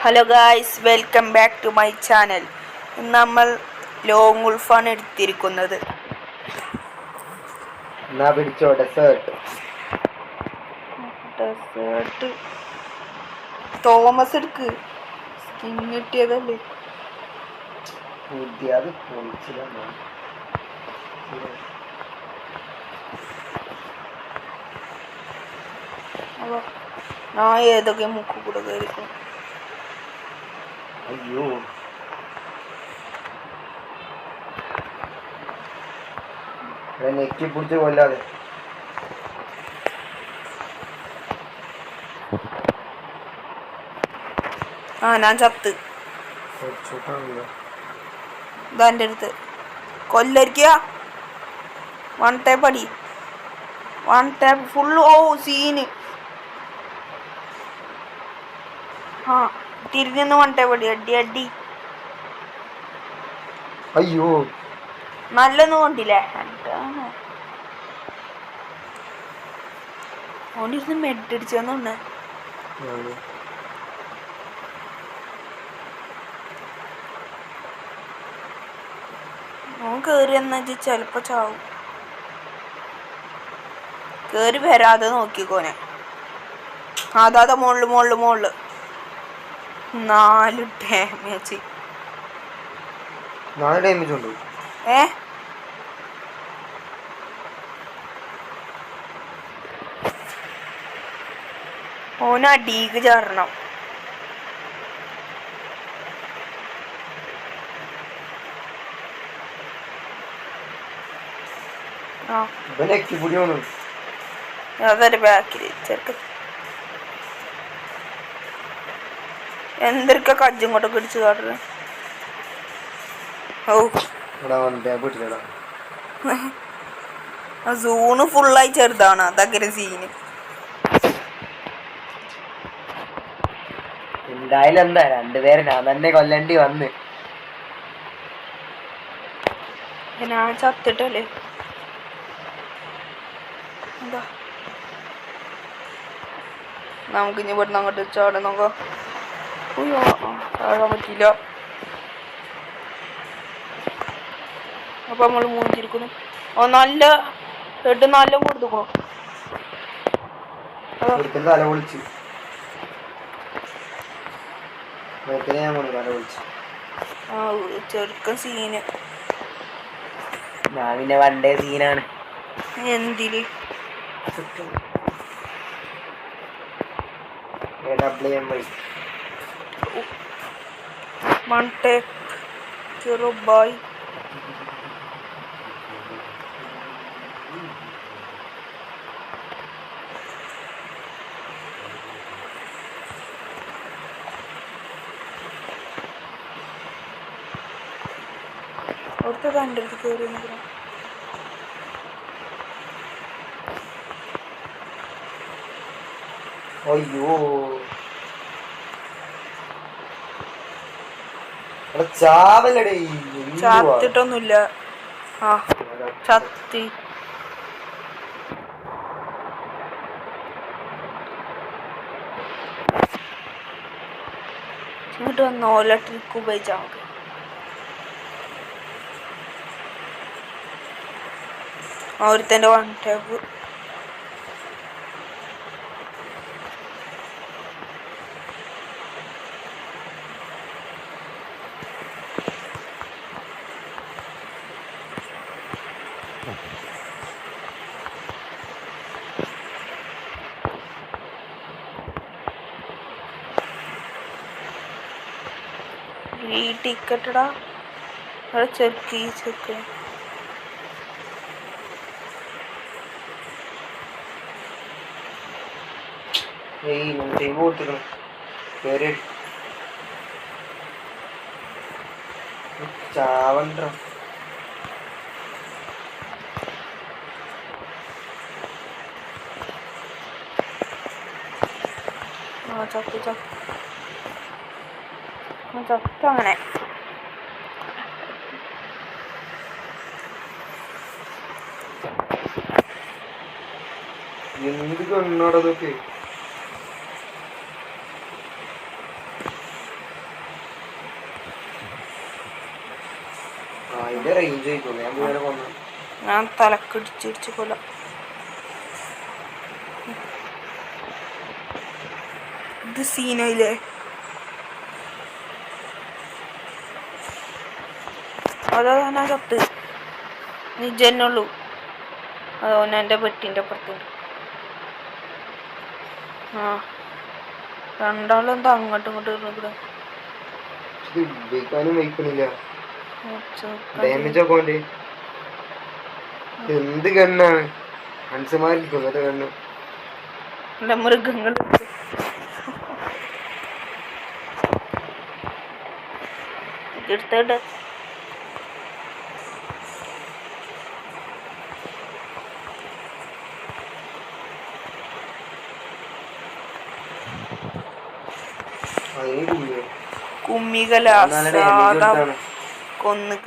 Hello guys, welcome back to my channel. നമ്മൾ long ഉൾഫാണ് എടുത്തിരിക്കുന്നത്. ഡെസേർട്ട് തോമസ് എടുക്ക്, സ്കിൻ കിട്ടിയതല്ലേ. ഞാൻ ഏതൊക്കെ മുക്ക് കൂടെ കയറിക്കും. അയ്യോ, നെക്കി പിടിച്ച് കൊല്ലാതെ. ഞാൻ ചത്ത്. ഇതാൻ്റെ അടുത്ത് കൊല്ലരിക്ക. വൺ ടാപ്പ് അടി, വൺ ടാപ്പ് ഫുൾ. ഓ സീന്. തിരിഞ്ഞൊന്ന് വൺ ടാപ്പ് അടി. അടി അടി. അയ്യോ, നല്ലൊന്നും കൊണ്ടില്ലേ. ഓനിരുന്ന് മെഡടിച്ചെന്നുണ്ട്. ഓൻ കേറി എന്നാ ചെലപ്പോ ചാവും. കേറി വരാതെ നോക്കിക്കോനെ. അതാ മോളില് മോളില് മോളില് 4 ഡാമേജ്. 4 ഡാമേജ് ഉണ്ട്. ഓന് അടിക്ക് ചേർണം. അതൊരു ബാക്കില് ചെറുക്ക് എന്തൊക്കെ കജ്ജും കൊണ്ട് പിടിച്ചു കാട്ടുന്നത്. സൂണ് ഫുള്ളായി ചെറുതാണ്. അതൊക്കെ സീന്. എന്തായാലും എന്താ 2 പേരെ ഞാൻ തന്നെ കൊല്ലേണ്ടി വന്ന്. ഞാൻ ചത്തിട്ടല്ലേ. എന്താ നമുക്ക് ഇനി ഇവിടുന്ന് അങ്ങോട്ട് ചാടാൻ നോക്കാം. ചാടാൻ പറ്റില്ല. അപ്പൊ നമ്മള് മൂഞ്ചിരിക്കുന്നു. നല്ല ഹെഡ് നല്ല കൊടുത്തുക്കണു. തല പൊളിച്ച് ചെറുക്കൻ സീന്. ഞാൻ പിന്നെ വണ്ടേ സീനാണ്. എന്തില് വൺ ടേപ്പ് ചെറു ബായ്. അവിടുത്തെ എൻ്റെ അടുത്ത് കയറി നിൽക്കണം. അയ്യോ, ചാവലടേ. ചത്തിട്ടൊന്നുമില്ല. ചത്തി. ഇങ്ങോട്ട് വന്നോ. ട്രിക്ക് ഉപയോഗിച്ചാൽ നമുക്ക്. ഒരുത്തൻ്റെ വൺ ടാപ്പ്. ഈ ടിക്കറ്റടാ ചെക്ക് ചെക്ക്. ചാവണ്ട. അങ്ങനെ എന്ത് കണ്ണാടതൊക്കെ. അതിന്റെ റേഞ്ച് ആയിക്കോളൂ ഞാൻ പോയാലും കൊന്നു. ഞാൻ തലക്കിടിച്ചിടിച്ച് കൊല്ലാം. ഇത് സീനയില്ലേ? അതോ ഞാൻ ചത്ത് നിജന്നുള്ളൂ. അതോ എൻ്റെ പെട്ടിൻ്റെ അപ്പുറത്തുണ്ട്. ആ രണ്ടാളും എന്താ അങ്ങോട്ടും ഇങ്ങോട്ടും ഇവിടെ ഉപയോഗിക്കാനും വയ്ക്കണില്ല. ഡാമേജ് ഒക്കെ ഉണ്ട്. എന്ത് ഗണ്ണാണ് മനുഷ്യന്മാരിക്കും ഇങ്ങനത്തെ ഗണ്ണ്. മൃഗങ്ങൾ എടുത്തോട്ട് അതിന് കുമ്മികള കൊന്ന്